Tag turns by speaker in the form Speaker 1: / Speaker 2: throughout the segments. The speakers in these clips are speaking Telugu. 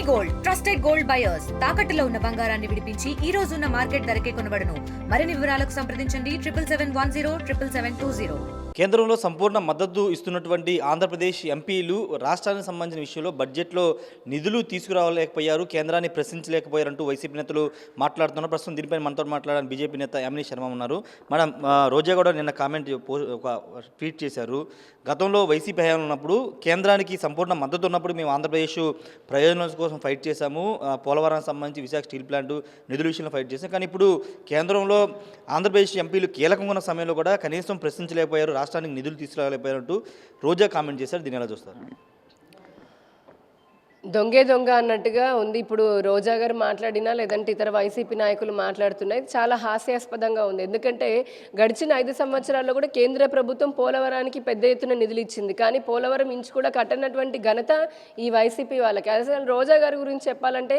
Speaker 1: గోల్డ్ ట్రస్టెడ్ గోల్డ్ బయర్స్ తాకట్టులో ఉన్న బంగారాన్ని విడిపించి ఈ రోజు ఉన్న మార్కెట్ ధరకే కొనబడును. మరిన్ని వివరాలకు సంప్రదించండి 77107720.
Speaker 2: కేంద్రంలో సంపూర్ణ మద్దతు ఇస్తున్నటువంటి ఆంధ్రప్రదేశ్ ఎంపీలు రాష్ట్రానికి సంబంధించిన విషయంలో బడ్జెట్లో నిధులు తీసుకురాలేకపోయారు, కేంద్రాన్ని ప్రశ్నించలేకపోయారంటూ వైసీపీ నేతలు మాట్లాడుతున్నారు. ప్రస్తుతం దీనిపై మనతో మాట్లాడడానికి బీజేపీ నేత యామిని శర్మ ఉన్నారు. మేడం, రోజా కూడా నిన్న ఒక ట్వీట్ చేశారు. గతంలో వైసీపీ హయాంలో ఉన్నప్పుడు కేంద్రానికి సంపూర్ణ మద్దతు ఉన్నప్పుడు మేము ఆంధ్రప్రదేశ్ ప్రయోజనాల కోసం ఫైట్ చేశాము, పోలవరానికి సంబంధించి విశాఖ స్టీల్ ప్లాంట్ నిధుల విషయంలో ఫైట్ చేశాం. కానీ ఇప్పుడు కేంద్రంలో ఆంధ్రప్రదేశ్ ఎంపీలు కీలకంగా ఉన్న సమయంలో కూడా కనీసం ప్రశ్నించలేకపోయారు, రాష్ట్రానికి నిధులు తీసుకురాలేకపోయారంటూ రోజా కామెంట్ చేశారు. దీన్ని ఎలా చూస్తారు?
Speaker 3: దొంగే దొంగ అన్నట్టుగా ఉంది ఇప్పుడు రోజా గారు మాట్లాడినా లేదంటే ఇతర వైసీపీ నాయకులు మాట్లాడుతున్నాయి. చాలా హాస్యాస్పదంగా ఉంది. ఎందుకంటే గడిచిన 5 సంవత్సరాల్లో కూడా కేంద్ర ప్రభుత్వం పోలవరానికి పెద్ద ఎత్తున నిధులు ఇచ్చింది, కానీ పోలవరం ఇంచు కూడా కట్టనటువంటి ఘనత ఈ వైసీపీ వాళ్ళకి. అసలు రోజా గారి గురించి చెప్పాలంటే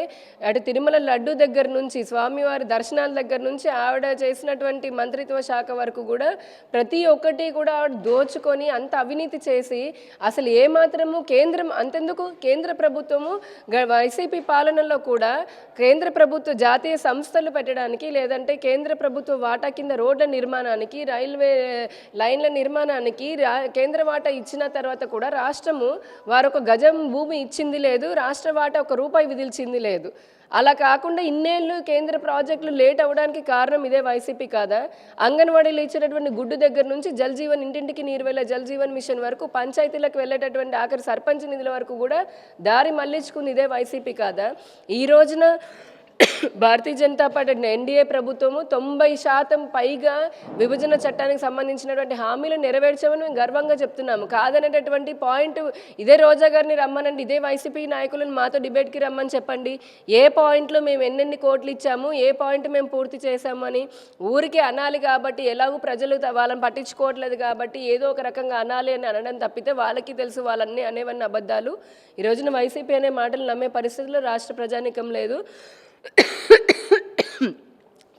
Speaker 3: అటు తిరుమల లడ్డు దగ్గర నుంచి స్వామివారి దర్శనాల దగ్గర నుంచి ఆవిడ చేసినటువంటి మంత్రిత్వ శాఖ వరకు కూడా ప్రతి ఒక్కటి కూడా ఆవిడ దోచుకొని అంత అవినీతి చేసి అసలు ఏమాత్రము కేంద్రం అంతెందుకు కేంద్ర ప్రభుత్వం వైసీపీ పాలనలో కూడా కేంద్ర ప్రభుత్వ జాతీయ సంస్థలు పెట్టడానికి లేదంటే కేంద్ర ప్రభుత్వ వాటా కింద రోడ్ల నిర్మాణానికి రైల్వే లైన్ల నిర్మాణానికి కేంద్ర వాటా ఇచ్చిన తర్వాత కూడా రాష్ట్రము వారొక గజం భూమి ఇచ్చింది లేదు, రాష్ట్ర వాటా ₹1 విధిల్చింది లేదు. అలా కాకుండా ఇన్నేళ్ళు కేంద్ర ప్రాజెక్టులు లేట్ అవ్వడానికి కారణం ఇదే వైసీపీ కాదా? అంగన్వాడీలు ఇచ్చేటటువంటి గుడ్డు దగ్గర నుంచి జల్ జీవన్ ఇంటింటికి నీరు వెళ్ళే జల్ జీవన్ మిషన్ వరకు పంచాయతీలకు వెళ్ళేటటువంటి ఆఖరి సర్పంచ్ నిధుల వరకు కూడా దారి మళ్లించుకుంది ఇదే వైసీపీ కాదా? ఈ రోజున భారతీయ జనతా పార్టీ ఎన్డీఏ ప్రభుత్వము 90% పైగా విభజన చట్టానికి సంబంధించినటువంటి హామీలు నెరవేర్చామని మేము గర్వంగా చెప్తున్నాము. కాదనేటటువంటి పాయింట్ ఇదే రోజా గారిని రమ్మనండి, ఇదే వైసీపీ నాయకులను మాతో డిబేట్కి రమ్మని చెప్పండి. ఏ పాయింట్లో మేము ఎన్నెన్ని కోట్లు ఇచ్చాము, ఏ పాయింట్ మేము పూర్తి చేశాము అని ఊరికి అనాలి. కాబట్టి ఎలాగూ ప్రజలు వాళ్ళని పట్టించుకోవట్లేదు కాబట్టి ఏదో ఒక రకంగా అనాలి అని అనడం తప్పితే వాళ్ళకి తెలుసు వాళ్ళన్నీ అనేవన్నీ అబద్ధాలు. ఈ రోజున వైసీపీ అనే మాటలు నమ్మే పరిస్థితుల్లో రాష్ట్ర ప్రజానీకం లేదు.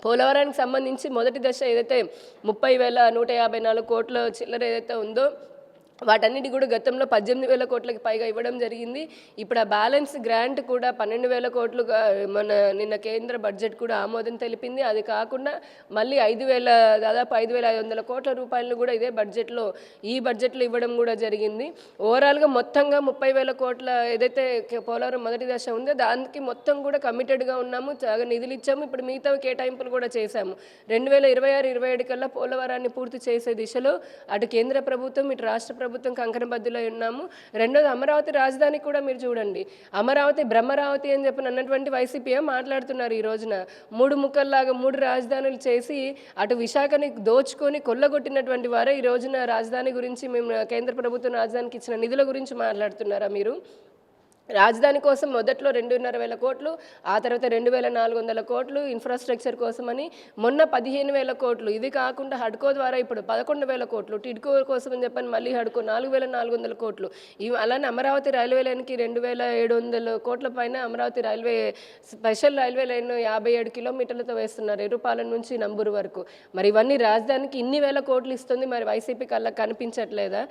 Speaker 3: పోలవరానికి సంబంధించి మొదటి దశ ఏదైతే 30,154 కోట్ల చిల్లర ఏదైతే ఉందో వాటన్నిటి కూడా గతంలో 18,000 కోట్లకి పైగా ఇవ్వడం జరిగింది. ఇప్పుడు ఆ బ్యాలెన్స్ గ్రాంట్ కూడా 12,000 కోట్లుగా మన నిన్న కేంద్ర బడ్జెట్ కూడా ఆమోదం తెలిపింది. అది కాకుండా మళ్ళీ దాదాపు 5,500 కోట్ల రూపాయలను కూడా ఇదే ఈ బడ్జెట్లో ఇవ్వడం కూడా జరిగింది. ఓవరాల్గా మొత్తంగా 30,000 కోట్ల ఏదైతే పోలవరం మొదటి దశ ఉందో దానికి మొత్తం కూడా కమిటెడ్గా ఉన్నాము, నిధులు ఇచ్చాము. ఇప్పుడు మిగతా కేటాయింపులు కూడా చేశాము. 2026-27 కల్లా పోలవరాన్ని పూర్తి చేసే దిశలో అటు కేంద్ర ప్రభుత్వం ఇటు రాష్ట్ర ప్రభుత్వం కంకణబద్దులై ఉన్నాము. రెండోది అమరావతి రాజధాని కూడా మీరు చూడండి, అమరావతి బ్రహ్మరావతి అని చెప్పి అన్నటువంటి వైసీపీ మాట్లాడుతున్నారు. ఈ రోజున 3 ముక్కల్లాగా 3 రాజధానులు చేసి అటు విశాఖని దోచుకొని కొల్లగొట్టినటువంటి వారే ఈ రోజున రాజధాని గురించి మేము కేంద్ర ప్రభుత్వం రాజధానికి ఇచ్చిన నిధుల గురించి మాట్లాడుతున్నారా మీరు? రాజధాని కోసం మొదట్లో 2,500 కోట్లు, ఆ తర్వాత 2,400 కోట్లు ఇన్ఫ్రాస్ట్రక్చర్ కోసమని, మొన్న 15,000 కోట్లు. ఇది కాకుండా హడ్కో ద్వారా ఇప్పుడు 11,000 కోట్లు, టిడ్కో కోసం అని చెప్పని మళ్ళీ హడ్కో 4,400 కోట్లు. అలానే అమరావతి రైల్వే లైన్కి 2,700 కోట్ల పైన అమరావతి స్పెషల్ రైల్వే లైన్ 57 కిలోమీటర్లతో వేస్తున్నారు ఎరుపాలెం నుంచి నంబూరు వరకు. మరి ఇవన్నీ రాజధానికి ఇన్ని వేల కోట్లు ఇస్తుంది, మరి వైసీపీ కల్లా కనిపించట్లేదా?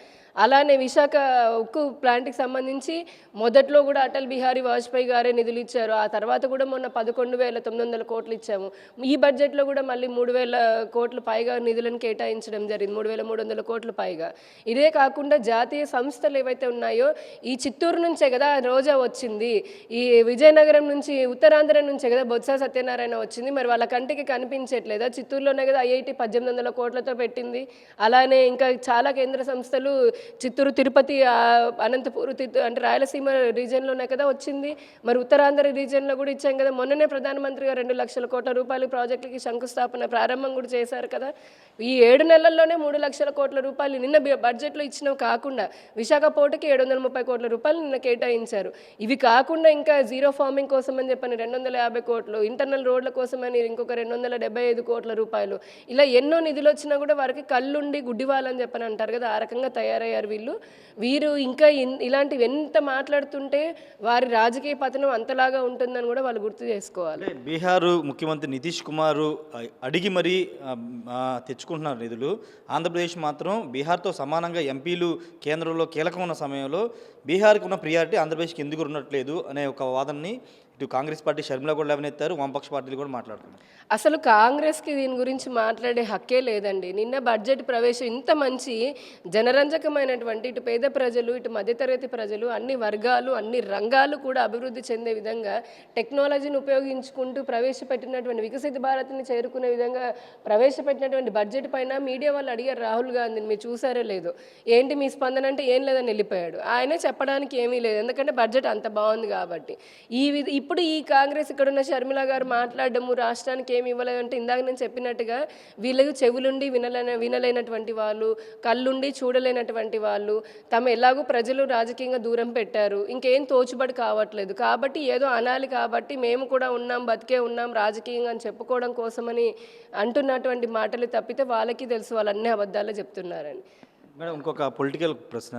Speaker 3: అలానే విశాఖ ఉక్కు ప్లాంట్కి సంబంధించి మొదట్లో కూడా అటల్ బిహారీ వాజ్పేయి గారే నిధులు ఇచ్చారు. ఆ తర్వాత కూడా మొన్న 11,900 కోట్లు ఇచ్చాము. ఈ బడ్జెట్లో కూడా మళ్ళీ 3,000 కోట్లు పైగా నిధులను కేటాయించడం జరిగింది, 3,300 కోట్లు పైగా. ఇదే కాకుండా జాతీయ సంస్థలు ఏవైతే ఉన్నాయో ఈ చిత్తూరు నుంచే కదా రోజా వచ్చింది, ఈ విజయనగరం నుంచి ఉత్తరాంధ్ర నుంచే కదా బొత్స సత్యనారాయణ వచ్చింది. మరి వాళ్ళ కంటికి కనిపించట్లేదా? చిత్తూరులోనే కదా ఐఐటి 1,800 కోట్లతో పెట్టింది. అలానే ఇంకా చాలా కేంద్ర సంస్థలు చిత్తూరు, తిరుపతి, అనంతపూర్ అంటే రాయలసీమ రీజియన్లోనే కదా వచ్చింది. మరి ఉత్తరాంధ్ర రీజియన్లో కూడా ఇచ్చాం కదా. మొన్ననే ప్రధానమంత్రి గారు 2 లక్షల కోట్ల రూపాయల ప్రాజెక్టులకి ప్రారంభం కూడా చేశారు కదా. ఈ 7 నెలల్లోనే 3 లక్షల కోట్ల రూపాయలు నిన్న బడ్జెట్లో ఇచ్చినవి కాకుండా విశాఖ పోర్టుకి 730 కోట్ల రూపాయలు నిన్న కేటాయించారు. ఇవి కాకుండా ఇంకా జీరో ఫార్మింగ్ కోసం అని చెప్పని 250 కోట్లు, ఇంటర్నల్ రోడ్ల కోసం అని ఇంకొక 275 కోట్ల రూపాయలు. ఇలా ఎన్నో నిధులు వచ్చినా కూడా వారికి కళ్ళుండి గుడ్డివాళ్ళని చెప్పని అంటారు కదా, ఆ రకంగా తయారయ్యారు వీరు ఇంకా ఇలాంటివి ఎంత మాట్లాడుతుంటే వారి రాజకీయ పతనం అంతలాగా ఉంటుందని కూడా వాళ్ళు గుర్తు చేసుకోవాలి.
Speaker 2: అంటే బీహార్ ముఖ్యమంత్రి నితీష్ కుమార్ అడిగి మరీ తెచ్చుకుంటున్నారు నిధులు. ఆంధ్రప్రదేశ్ మాత్రం బీహార్తో సమానంగా ఎంపీలు కేంద్రంలో కీలకం ఉన్న సమయంలో బీహార్కి ఉన్న ప్రియారిటీ ఆంధ్రప్రదేశ్కి ఎందుకు ఉన్నట్లేదు అనే ఒక వాదనని ఇటు కాంగ్రెస్ పార్టీ షర్మిల కూడా లేవనెత్తారు, వామపక్ష పార్టీలు కూడా మాట్లాడుతున్నారు.
Speaker 3: అసలు కాంగ్రెస్కి దీని గురించి మాట్లాడే హక్కే లేదండి. నిన్న బడ్జెట్ ప్రవేశం ఇంత మంచి జనరంజకమైనటువంటి ఇటు పేద ప్రజలు, ఇటు మధ్యతరగతి ప్రజలు, అన్ని వర్గాలు, అన్ని రంగాలు కూడా అభివృద్ధి చెందే విధంగా టెక్నాలజీని ఉపయోగించుకుంటూ ప్రవేశపెట్టినటువంటి వికసిత భారత్ని చేరుకునే విధంగా ప్రవేశపెట్టినటువంటి బడ్జెట్ పైన మీడియా వాళ్ళు అడిగారు రాహుల్ గాంధీని, మీరు చూసారో లేదో, ఏంటి మీ స్పందన అంటే ఏం లేదని వెళ్ళిపోయాడు. ఆయనే చెప్పడానికి ఏమీ లేదు, ఎందుకంటే బడ్జెట్ అంత బాగుంది కాబట్టి. ఇప్పుడు ఈ కాంగ్రెస్ ఇక్కడున్న షర్మిల గారు మాట్లాడడము రాష్ట్రానికి ఏమి ఇవ్వలేదంటే, ఇందాక నేను చెప్పినట్టుగా వీళ్ళకి చెవులుండి వినలేనటువంటి వాళ్ళు, కళ్ళుండి చూడలేనటువంటి వాళ్ళు, తమ ఎలాగో ప్రజలు రాజకీయంగా దూరం పెట్టారు, ఇంకేం తోచుబడి కావట్లేదు కాబట్టి ఏదో అనాలి కాబట్టి మేము కూడా ఉన్నాం, బతికే ఉన్నాం రాజకీయంగా అని చెప్పుకోవడం కోసమని అంటున్నటువంటి మాటలు తప్పితే వాళ్ళకి తెలుసు వాళ్ళు అన్ని అబద్ధాలే చెప్తున్నారని.
Speaker 2: మేడం, ఇంకొక పొలిటికల్ ప్రశ్న.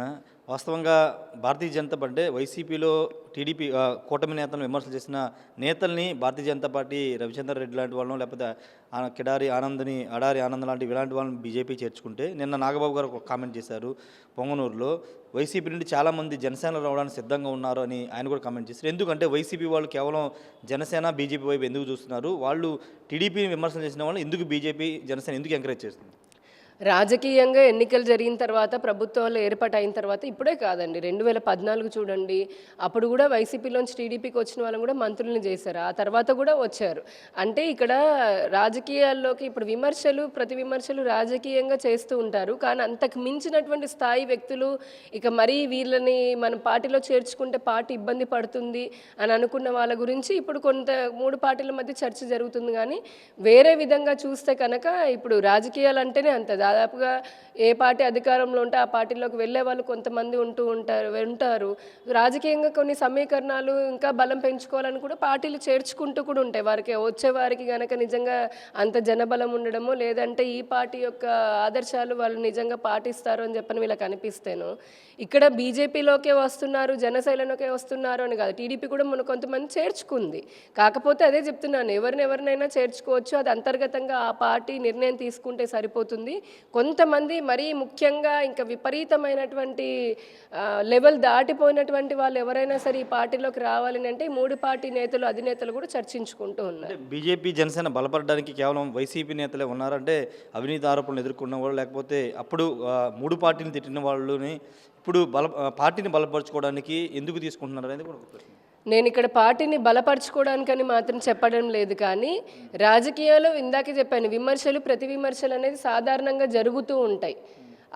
Speaker 2: వాస్తవంగా భారతీయ జనతా పార్టీ వైసీపీలో టీడీపీ కూటమి నేతలను విమర్శలు చేసిన నేతల్ని భారతీయ జనతా పార్టీ రవిచంద్ర రెడ్డి లాంటి వాళ్ళను, లేకపోతే అడారి ఆనంద్ లాంటి ఇలాంటి వాళ్ళని బీజేపీ చేర్చుకుంటే, నిన్న నాగబాబు గారు ఒక కామెంట్ చేశారు పొంగనూరులో, వైసీపీ నుండి చాలామంది జనసేన రావడానికి సిద్ధంగా ఉన్నారు అని ఆయన కూడా కామెంట్ చేశారు. ఎందుకంటే వైసీపీ వాళ్ళు కేవలం జనసేన బీజేపీ వైపు ఎందుకు చూస్తున్నారు, వాళ్ళు టీడీపీని విమర్శలు చేసిన వాళ్ళు ఎందుకు బీజేపీ జనసేన ఎందుకు ఎంకరేజ్ చేస్తుంది?
Speaker 3: రాజకీయంగా ఎన్నికలు జరిగిన తర్వాత, ప్రభుత్వాలు ఏర్పాటు అయిన తర్వాత, ఇప్పుడే కాదండి 2014 చూడండి, అప్పుడు కూడా వైసీపీలోంచి టీడీపీకి వచ్చిన వాళ్ళని కూడా మంత్రులను చేశారు, ఆ తర్వాత కూడా వచ్చారు. అంటే ఇక్కడ రాజకీయాల్లోకి ఇప్పుడు ప్రతి విమర్శలు రాజకీయంగా చేస్తూ ఉంటారు, కానీ అంతకు మించినటువంటి స్థాయి వ్యక్తులు ఇక మరీ వీళ్ళని మన పార్టీలో చేర్చుకుంటే పార్టీ ఇబ్బంది పడుతుంది అని అనుకున్న వాళ్ళ గురించి ఇప్పుడు కొంత 3 పార్టీల మధ్య చర్చ జరుగుతుంది. కానీ వేరే విధంగా చూస్తే కనుక ఇప్పుడు రాజకీయాలు అంటేనే అంత దాదాపుగా ఏ పార్టీ అధికారంలో ఉంటే ఆ పార్టీలోకి వెళ్ళే వాళ్ళు కొంతమంది ఉంటారు. రాజకీయంగా కొన్ని సమీకరణాలు ఇంకా బలం పెంచుకోవాలని కూడా పార్టీలు చేర్చుకుంటూ కూడా ఉంటాయి. వచ్చేవారికి కనుక నిజంగా అంత జనబలం ఉండడమో, లేదంటే ఈ పార్టీ యొక్క ఆదర్శాలు వాళ్ళు నిజంగా పాటిస్తారు అని చెప్పని వీళ్ళకి అనిపిస్తేను, ఇక్కడ బీజేపీలోకే వస్తున్నారు, జనసేనలోకే వస్తున్నారు అని కాదు, టీడీపీ కూడా మన కొంతమంది చేర్చుకుంది. కాకపోతే అదే చెప్తున్నాను, ఎవరినైనా చేర్చుకోవచ్చు, అది అంతర్గతంగా ఆ పార్టీ నిర్ణయం తీసుకుంటే సరిపోతుంది. కొంతమంది మరీ ముఖ్యంగా ఇంకా విపరీతమైనటువంటి లెవెల్ దాటిపోయినటువంటి వాళ్ళు ఎవరైనా సరే ఈ పార్టీలోకి రావాలని అంటే 3 పార్టీ నేతలు, అధినేతలు కూడా చర్చించుకుంటూ ఉన్నారు.
Speaker 2: బీజేపీ జనసేన బలపడడానికి కేవలం వైసీపీ నేతలే ఉన్నారంటే, అవినీతి ఆరోపణలు ఎదుర్కొన్న వాళ్ళు, లేకపోతే అప్పుడు 3 పార్టీలు తిట్టిన వాళ్ళని ఇప్పుడు పార్టీని బలపరచుకోవడానికి ఎందుకు తీసుకుంటున్నారు అనేది కూడా ఒక ప్రశ్న.
Speaker 3: నేను ఇక్కడ పార్టీని బలపరచుకోవడానికని మాత్రం చెప్పడం లేదు, కానీ రాజకీయాల్లో ఇందాకే చెప్పాను, ప్రతి విమర్శలు అనేది సాధారణంగా జరుగుతూ ఉంటాయి.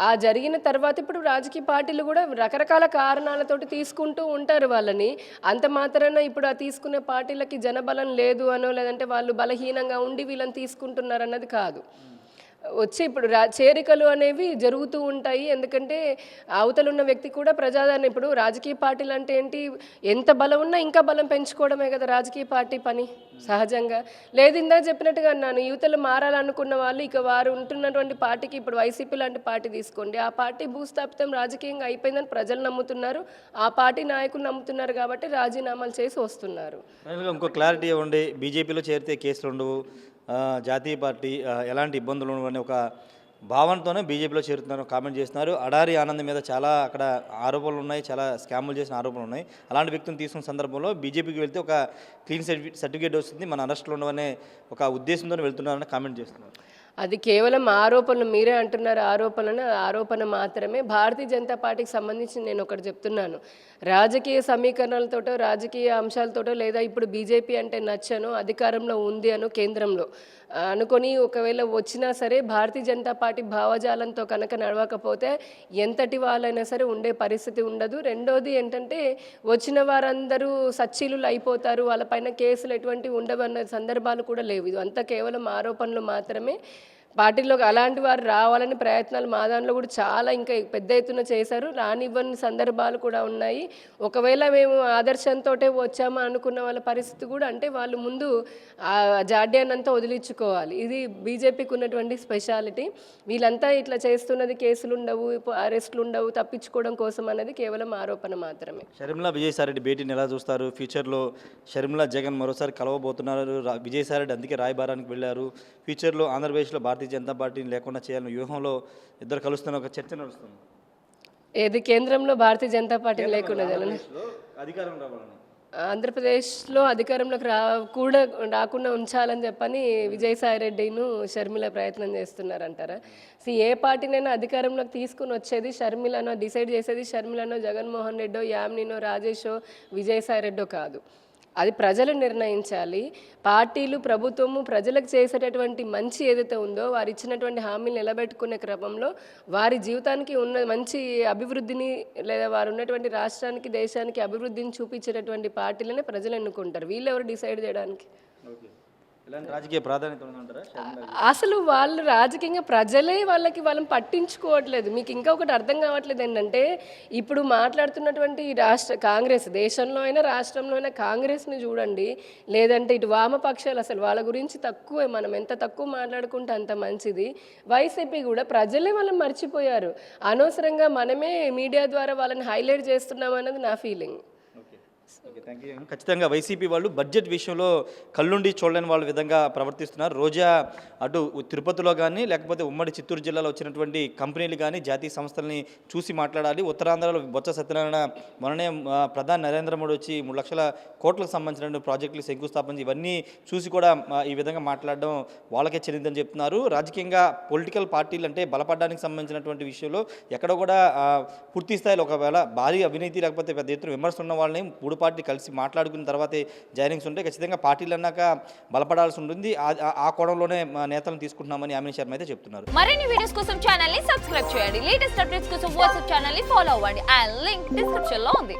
Speaker 3: ఆ జరిగిన తర్వాత ఇప్పుడు రాజకీయ పార్టీలు కూడా రకరకాల కారణాలతోటి తీసుకుంటూ ఉంటారు వాళ్ళని. అంత మాత్రాన ఇప్పుడు ఆ తీసుకునే పార్టీలకి జనబలం లేదు అనో, లేదంటే వాళ్ళు బలహీనంగా ఉండి వీళ్ళని తీసుకుంటున్నారు అన్నది కాదు. ఇప్పుడు చేరికలు అనేవి జరుగుతూ ఉంటాయి, ఎందుకంటే అవతల ఉన్న వ్యక్తి కూడా ప్రజాదరణ. ఇప్పుడు రాజకీయ పార్టీలు అంటే ఏంటి, ఎంత బలం ఉన్నా ఇంకా బలం పెంచుకోవడమే కదా రాజకీయ పార్టీ పని సహజంగా. లేదు ఇందాక చెప్పినట్టుగా అన్నాను, యువతలు మారాలనుకున్న వాళ్ళు ఇక వారు ఉంటున్నటువంటి పార్టీకి, ఇప్పుడు వైసీపీ లాంటి పార్టీ తీసుకోండి, ఆ పార్టీ భూస్థాపితం రాజకీయంగా అయిపోయిందని ప్రజలు నమ్ముతున్నారు, ఆ పార్టీ నాయకులు నమ్ముతున్నారు కాబట్టి రాజీనామాలు చేసి వస్తున్నారు.
Speaker 2: ఇంకో క్లారిటీ ఇవ్వండి, బీజేపీలో చేరితే కేసులు ఉండవు, జాతీయ పార్టీ ఎలాంటి ఇబ్బందులు ఉండవని ఒక భావనతోనే బీజేపీలో చేరుతున్నారు కామెంట్ చేస్తున్నారు. అడారి ఆనంద్ మీద చాలా అక్కడ ఆరోపణలు ఉన్నాయి, చాలా స్కాములు చేసిన ఆరోపణలు ఉన్నాయి. అలాంటి వ్యక్తిని తీసుకున్న సందర్భంలో బీజేపీకి వెళ్తే ఒక క్లీన్ సర్టిఫికేట్ వస్తుంది, మన అరెస్టులు ఉండవనే ఒక ఉద్దేశంతో వెళ్తున్నారని కామెంట్ చేస్తున్నారు.
Speaker 3: అది కేవలం ఆరోపణలు, మీరే అంటున్నారు ఆరోపణ మాత్రమే. భారతీయ జనతా పార్టీకి సంబంధించి నేను ఒకటి చెప్తున్నాను, రాజకీయ సమీకరణలతోటో, రాజకీయ అంశాలతోటో, లేదా ఇప్పుడు బీజేపీ అంటే నచ్చను, అధికారంలో ఉంది అను కేంద్రంలో అనుకొని ఒకవేళ వచ్చినా సరే భారతీయ జనతా పార్టీ భావజాలంతో కనుక నడవకపోతే ఎంతటి వాళ్ళైనా సరే ఉండే పరిస్థితి ఉండదు. రెండోది ఏంటంటే, వచ్చిన వారందరూ సచ్చీలులు అయిపోతారు, వాళ్ళపైన కేసులు ఎటువంటి ఉండవన్న సందర్భాలు కూడా లేవు. ఇది అంతా కేవలం ఆరోపణలు మాత్రమే. పార్టీలోకి అలాంటి వారు రావాలని ప్రయత్నాలు మా దాంట్లో కూడా చాలా ఇంకా పెద్ద ఎత్తున చేశారు. రానివ్వని సందర్భాలు కూడా ఉన్నాయి. ఒకవేళ మేము ఆదర్శంతో వచ్చామా అనుకున్న వాళ్ళ పరిస్థితి కూడా అంటే వాళ్ళు ముందు ఆ జాడ్యాన్నంతా వదిలించుకోవాలి. ఇది బీజేపీకి ఉన్నటువంటి స్పెషాలిటీ. వీళ్ళంతా ఇట్లా చేస్తున్నది కేసులు ఉండవు, అరెస్టులు ఉండవు, తప్పించుకోవడం కోసం అనేది కేవలం ఆరోపణ మాత్రమే.
Speaker 2: షర్మిల విజయసాయిరెడ్డి భేటీని ఎలా చూస్తారు? ఫ్యూచర్లో షర్మిల జగన్ మరోసారి కలవబోతున్నారు. విజయసాయిరెడ్డి అందుకే రాయబారానికి వెళ్ళారు. ఫ్యూచర్లో ఆంధ్రప్రదేశ్లో భారతీయ జనతా పార్టీని లేకుండా చేయాలని వ్యూహంలో ఇద్దరు కలుస్తున్న ఒక చర్చ నడుస్తుంది.
Speaker 3: ఏది కేంద్రంలో భారతీయ జనతా పార్టీ లేకుండా
Speaker 2: అధికారం రావాలని,
Speaker 3: ఆంధ్రప్రదేశ్లో అధికారంలోకి కూడా రాకుండా ఉంచాలని చెప్పని విజయసాయిరెడ్డిను షర్మిల ప్రయత్నం చేస్తున్నారంటారా? ఏ పార్టీనైనా అధికారంలోకి తీసుకుని వచ్చేది షర్మిలనో, డిసైడ్ చేసేది షర్మిలనో, జగన్మోహన్ రెడ్డో, యామినినో, రాజేషో, విజయసాయిరెడ్డో కాదు. అది ప్రజలు నిర్ణయించాలి. పార్టీలు, ప్రభుత్వము ప్రజలకు చేసేటటువంటి మంచి ఏదైతే ఉందో వారు ఇచ్చినటువంటి హామీలు నిలబెట్టుకునే క్రమంలో వారి జీవితానికి ఉన్న మంచి అభివృద్ధిని లేదా వారు ఉన్నటువంటి రాష్ట్రానికి, దేశానికి అభివృద్ధిని చూపించేటటువంటి పార్టీలనే ప్రజలు ఎన్నుకుంటారు. వీళ్ళెవరు డిసైడ్ చేయడానికి?
Speaker 2: ఇలాంటి రాజకీయ ప్రాధాన్యత ఉందంటారా?
Speaker 3: అసలు వాళ్ళు రాజకీయంగా ప్రజలే వాళ్ళని పట్టించుకోవట్లేదు. మీకు ఇంకా ఒకటి అర్థం కావట్లేదు ఏంటంటే, ఇప్పుడు మాట్లాడుతున్నటువంటి కాంగ్రెస్, దేశంలో అయినా రాష్ట్రంలో అయినా కాంగ్రెస్ని చూడండి, లేదంటే ఇటు వామపక్షాలు, అసలు వాళ్ళ గురించి తక్కువే. మనం ఎంత తక్కువ మాట్లాడుకుంటే అంత మంచిది. వైసీపీ కూడా ప్రజలే వాళ్ళని మర్చిపోయారు. అనవసరంగా మనమే మీడియా ద్వారా వాళ్ళని హైలైట్ చేస్తున్నాం అన్నది నా ఫీలింగ్.
Speaker 2: ఖచ్చితంగా వైసీపీ వాళ్ళు బడ్జెట్ విషయంలో కళ్ళుండి చూడలేని వాళ్ళ విధంగా ప్రవర్తిస్తున్నారు. రోజా అటు తిరుపతిలో కానీ లేకపోతే ఉమ్మడి చిత్తూరు జిల్లాలో వచ్చినటువంటి కంపెనీలు కానీ జాతీయ సంస్థలని చూసి మాట్లాడాలి. ఉత్తరాంధ్రలో బొత్స సత్యనారాయణ మొన్ననే ప్రధాని నరేంద్ర మోడీ వచ్చి 3 లక్షల కోట్లకు సంబంధించిన ప్రాజెక్టులు శంకుస్థాపన ఇవన్నీ చూసి కూడా ఈ విధంగా మాట్లాడడం వాళ్ళకే చెల్లిందని చెప్తున్నారు. రాజకీయంగా పొలిటికల్ పార్టీలు అంటే బలపడడానికి సంబంధించినటువంటి విషయంలో ఎక్కడ కూడా పూర్తి స్థాయిలో ఒకవేళ భారీ అవినీతి లేకపోతే పెద్ద ఎత్తున విమర్శలు ఉన్న వాళ్ళని 3 పార్టీ కలిసి మాట్లాడుకున్న తర్వాతే జాయినింగ్స్ ఉంటే ఖచ్చితంగా పార్టీలు అన్నాక బలపడాల్సి ఉంటుంది. ఆ కోణంలోనే నేతలను తీసుకుంటున్నామని యామిని శర్మ అయితే చెప్తున్నారు.
Speaker 4: మరిన్ని వీడియోస్ కోసం ఛానల్ ని సబ్స్క్రైబ్ చేయండి. లేటెస్ట్ అప్డేట్స్ కోసం వాట్సాప్ ఛానల్ ని ఫాలో అవ్వండి. ఆ లింక్ డిస్క్రిప్షన్ లో ఉంది.